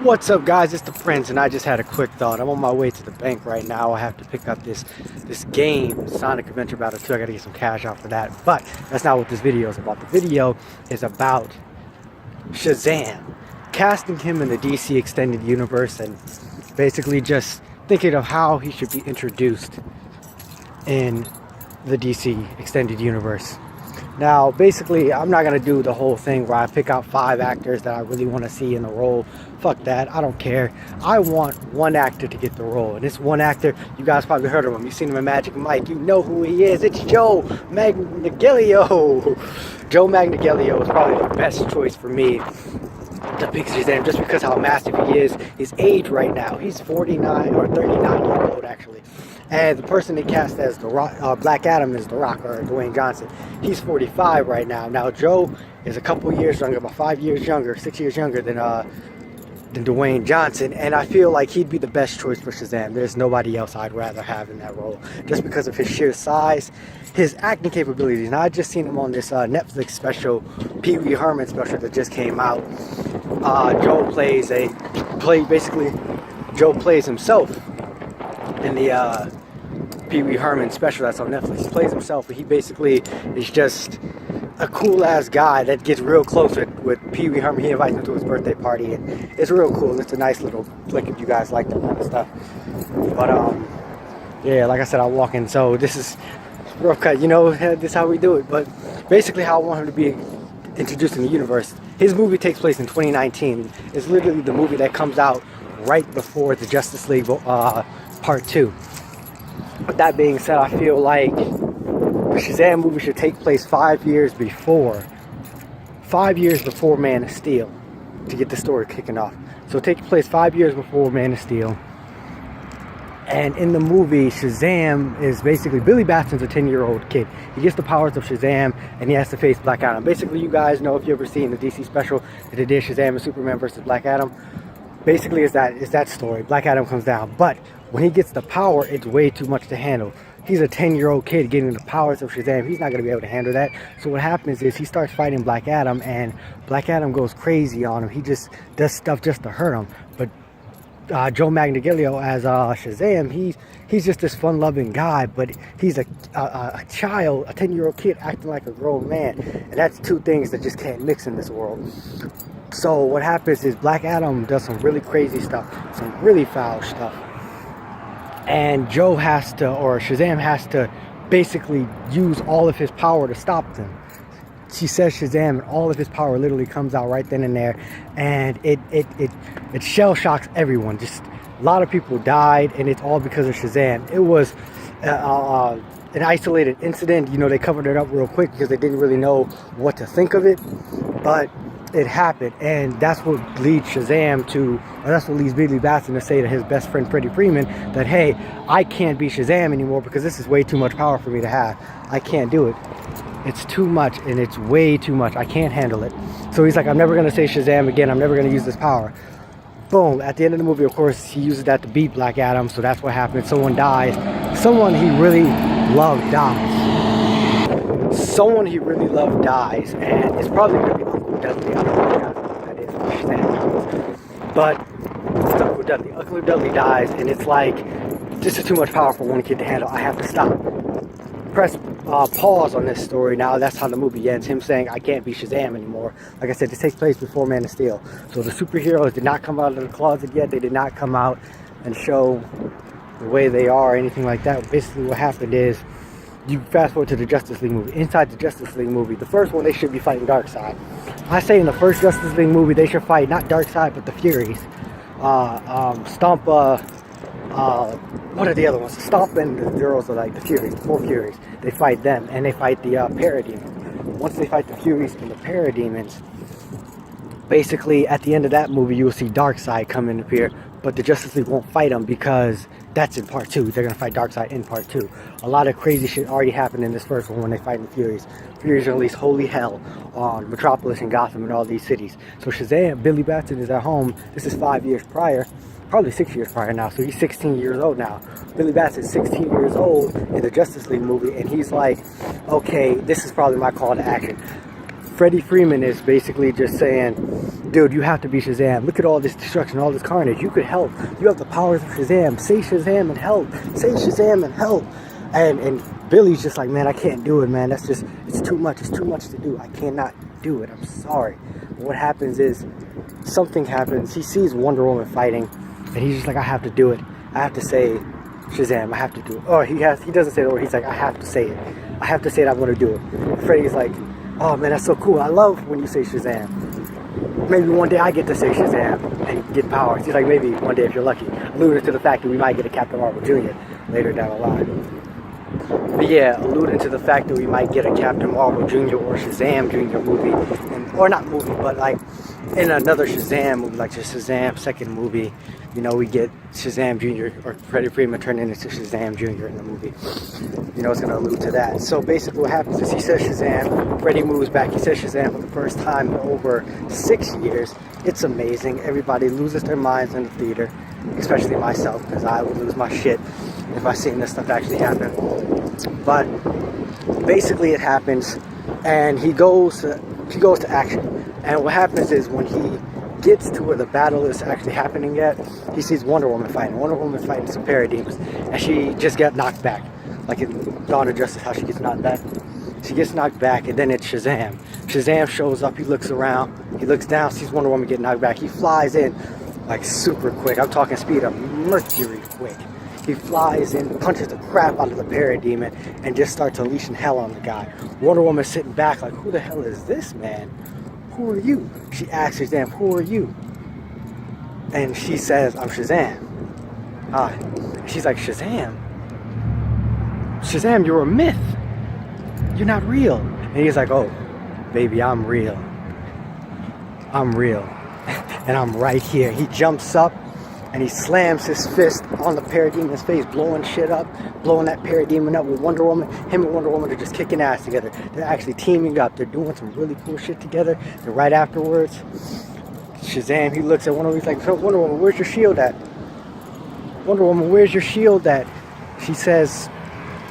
What's up, guys? It's the Prince, and I just had a quick thought. I'm on my way to the bank right now. I have to pick up this game, Sonic Adventure Battle 2. I gotta get some cash out for that, but that's not what this video is about. The video is about Shazam, casting him in the DC Extended Universe, and basically just thinking of how he should be introduced in the DC Extended Universe. Now, basically, I'm not going to do the whole thing where I pick out 5 actors that I really want to see in the role. Fuck that. I don't care. I want one actor to get the role. And this one actor, you guys probably heard of him. You've seen him in Magic Mike. You know who he is. It's Joe Manganiello. Joe Manganiello is probably the best choice for me to pick Shazam, just because how massive he is. His age right now, he's 49 or 39 years old actually. And the person they cast as the Rock, Black Adam is The Rock, or Dwayne Johnson. He's 45 right now. Now Joe is a couple years younger, about 5 years younger, 6 years younger than Dwayne Johnson, and I feel like he'd be the best choice for Shazam. There's nobody else I'd rather have in that role, just because of his sheer size, his acting capabilities. Now, I just seen him on this Netflix special, Pee Wee Herman special that just came out. Joe plays himself in the Pee Wee Herman special that's on Netflix. He plays himself, but he basically is just a cool ass guy that gets real close with Pee Wee Herman. He invites him to his birthday party, and it's real cool. It's a nice little flick if you guys like that kind of stuff. But yeah, like I said, I'll walk in. So this is rough cut, you know, this is how we do it. But basically how I want him to be introduced in the universe. His movie takes place in 2019. It's literally the movie that comes out right before the Justice League Part 2. With that being said, I feel like the Shazam movie should take place 5 years before Man of Steel, to get the story kicking off. So it takes place 5 years before Man of Steel. And in the movie, Shazam is basically, Billy Batson's a 10-year-old kid. He gets the powers of Shazam, and he has to face Black Adam. Basically, you guys know, if you ever seen the DC special that they did, Shazam and Superman versus Black Adam. Basically, it's that story. Black Adam comes down, but when he gets the power, it's way too much to handle. He's a 10-year-old kid getting the powers of Shazam. He's not going to be able to handle that. So what happens is he starts fighting Black Adam, and Black Adam goes crazy on him. He just does stuff just to hurt him. But Joe Manganiello as Shazam, he's just this fun-loving guy, but he's a child, a 10-year-old kid acting like a grown man. And that's two things that just can't mix in this world. So what happens is Black Adam does some really crazy stuff, some really foul stuff. And Joe has to, or Shazam has to, basically use all of his power to stop them. She says Shazam, and all of his power literally comes out right then and there, and it shell shocks everyone. Just a lot of people died, and it's all because of Shazam. It was an isolated incident. You know, they covered it up real quick because they didn't really know what to think of it, but it happened, and that's what leads Shazam to, or that's what leads Billy Batson to say to his best friend Freddie Freeman that, hey, I can't be Shazam anymore because this is way too much power for me to have. I can't do it. It's too much, and it's way too much. I can't handle it. So he's like, I'm never going to say Shazam again. I'm never going to use this power. Boom. At the end of the movie, of course, he uses that to beat Black Adam, so that's what happens. Someone dies. Someone he really loved dies. Someone he really loved dies, and it's probably going to be Uncle Dudley. I don't know who that is, Shazam. But it's Uncle Dudley. Uncle Dudley dies, and it's like, this is too much power for one kid to handle. I have to stop. Press pause on this story now. That's how the movie ends, him saying I can't be Shazam anymore. Like I said, this takes place before Man of Steel, so the superheroes did not come out of the closet yet. They did not come out and show the way they are or anything like that. Basically what happened is, you fast forward to the Justice League movie. Inside the Justice League movie, the first one, they should be fighting Darkseid. I say in the first Justice League movie they should fight not Darkseid but the Furies. What are the other ones? Stomp and the girls are like the Furies, the 4 Furies. They fight them, and they fight the Parademons. Once they fight the Furies and the Parademons, basically at the end of that movie you will see Darkseid come in and appear, but the Justice League won't fight him because that's in part 2. They're going to fight Darkseid in part 2. A lot of crazy shit already happened in this first one when they fight the Furies. Furies unleash holy hell on Metropolis and Gotham and all these cities. So Shazam, Billy Batson is at home. This is 5 years prior. Probably 6 years prior now, so he's 16 years old now. Billy Batson's 16 years old in the Justice League movie, and he's like, okay, this is probably my call to action. Freddie Freeman is basically just saying, dude, you have to be Shazam. Look at all this destruction, all this carnage. You could help. You have the powers of Shazam. Say Shazam and help. Say Shazam and help. And Billy's just like, man, I can't do it, man. That's just, it's too much. It's too much to do. I cannot do it. I'm sorry. What happens is, something happens. He sees Wonder Woman fighting, and he's just like, I have to do it. I have to say Shazam. I have to do it. Or he doesn't say the word. He's like, I have to say it. I have to say it. I'm going to do it. Freddy's like, oh, man, that's so cool. I love when you say Shazam. Maybe one day I get to say Shazam and get powers. He's like, maybe one day if you're lucky. Alluding to the fact that we might get a Captain Marvel Jr. later down the line. But yeah, alluding to the fact that we might get a Captain Marvel Jr. or Shazam Jr. movie, or not movie, but like in another Shazam movie, like the Shazam second movie, you know, we get Shazam Jr. or Freddie Freeman turning into Shazam Jr. in the movie. You know, it's going to allude to that. So basically what happens is he says Shazam, Freddie moves back, he says Shazam for the first time in over 6 years. It's amazing. Everybody loses their minds in the theater, especially myself, because I would lose my shit if I seen this stuff actually happen. But basically it happens, and he goes to action. And what happens is when he gets to where the battle is actually happening yet, he sees Wonder Woman fighting. Wonder Woman fighting some parademons, and she just got knocked back. Like in Dawn of Justice, how she gets knocked back. She gets knocked back, and then it's Shazam. Shazam shows up, he looks around, he looks down, sees Wonder Woman get knocked back. He flies in like super quick. I'm talking speed of Mercury quick. He flies in, punches the crap out of the parademon, and just starts unleashing hell on the guy. Wonder Woman's sitting back like, who the hell is this man? Who are you? She asks Shazam, who are you? And she says, I'm Shazam. She's like, Shazam? Shazam, you're a myth. You're not real. And he's like, oh, baby, I'm real. I'm real. And I'm right here. He jumps up and he slams his fist on the parademon's face, blowing shit up, blowing that parademon up with Wonder Woman. Him and Wonder Woman are just kicking ass together. They're actually teaming up. They're doing some really cool shit together. And right afterwards, Shazam, he looks at Wonder Woman, he's like, Wonder Woman, where's your shield at? Wonder Woman, where's your shield at? She says,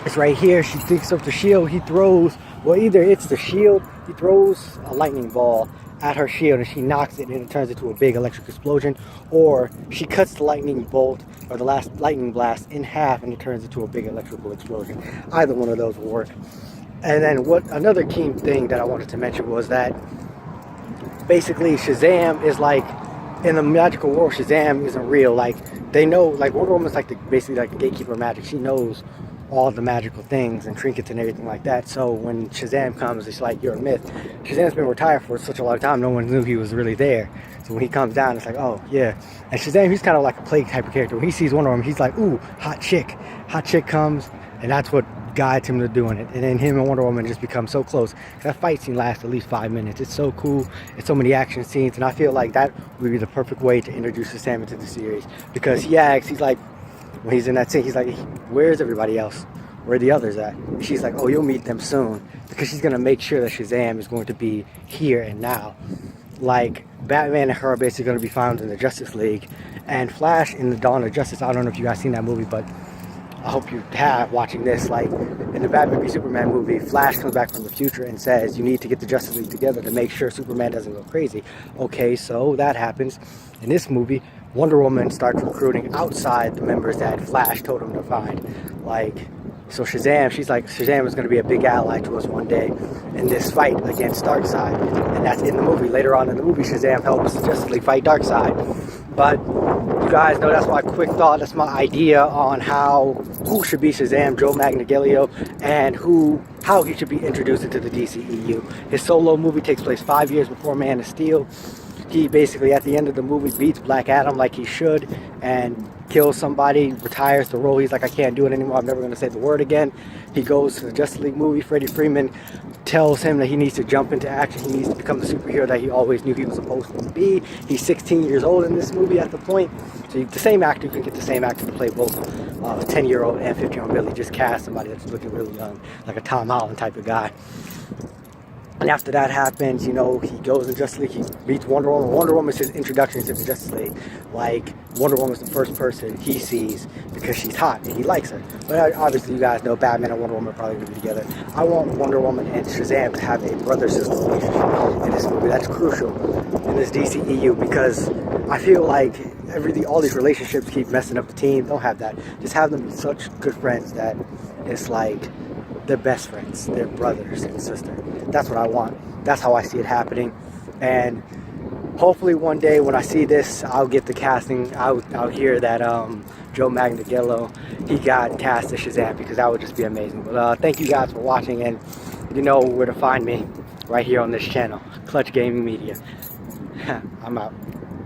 it's right here. She picks up the shield. He throws, well, either it's the shield, he throws a lightning ball at her shield and she knocks it and it turns into a big electric explosion, or she cuts the lightning bolt or the last lightning blast in half and it turns into a big electrical explosion. Either one of those will work. And then what another key thing that I wanted to mention was that basically Shazam is like, in the magical world, Shazam isn't real. Like, they know, like Wonder Woman's like basically like the gatekeeper of magic. She knows all the magical things and trinkets and everything like that. So when Shazam comes, it's like, you're a myth. Shazam's been retired for such a long time, no one knew he was really there. So when he comes down, it's like, oh yeah. And Shazam, he's kind of like a plague type of character. When he sees Wonder Woman, he's like, ooh, hot chick. Hot chick comes, and that's what guides him to doing it. And then him and Wonder Woman just become so close. That fight scene lasts at least 5 minutes. It's so cool. It's so many action scenes, and I feel like that would be the perfect way to introduce Shazam into the series. Because he asks, he's like, when he's in that scene, he's like, where's everybody else? Where are the others at? She's like, oh, you'll meet them soon. Because she's going to make sure that Shazam is going to be here and now. Like, Batman and her are basically going to be found in the Justice League. And Flash in the Dawn of Justice, I don't know if you guys seen that movie, but I hope you have watching this. Like, in the Batman v Superman movie, Flash comes back from the future and says, you need to get the Justice League together to make sure Superman doesn't go crazy. Okay, so that happens. In this movie, Wonder Woman starts recruiting outside the members that Flash told him to find. Like, so Shazam, she's like, Shazam is going to be a big ally to us one day in this fight against Darkseid. And that's in the movie. Later on in the movie, Shazam helps the Justice League fight Darkseid. But you guys know that's my quick thought. That's my idea on who should be Shazam, Joe Manganiello, and how he should be introduced into the DCEU. His solo movie takes place 5 years before Man of Steel. He basically, at the end of the movie, beats Black Adam like he should and kills somebody, retires the role. He's like, I can't do it anymore. I'm never going to say the word again. He goes to the Justice League movie. Freddie Freeman tells him that he needs to jump into action. He needs to become the superhero that he always knew he was supposed to be. He's 16 years old in this movie at the point. So the same actor can get the same actor to play both 10-year-old and 15-year-old Billy. Just cast somebody that's looking really young, like a Tom Holland type of guy. And after that happens, you know, he goes in Justice League, he meets Wonder Woman. Wonder Woman is his introduction to the Justice League. Like, Wonder Woman is the first person he sees because she's hot and he likes her. But obviously, you guys know Batman and Wonder Woman are probably going to be together. I want Wonder Woman and Shazam to have a brother-sister relationship in this movie. That's crucial in this DCEU because I feel like all these relationships keep messing up the team. Don't have that. Just have them be such good friends that it's like they're best friends. They're brothers and sisters. That's what I want. That's how I see it happening. And hopefully one day when I see this, I'll get the casting. I'll hear that Joe Manganiello, he got cast as Shazam, because that would just be amazing. But thank you guys for watching, and you know where to find me, right here on this channel, Clutch Gaming Media. I'm out.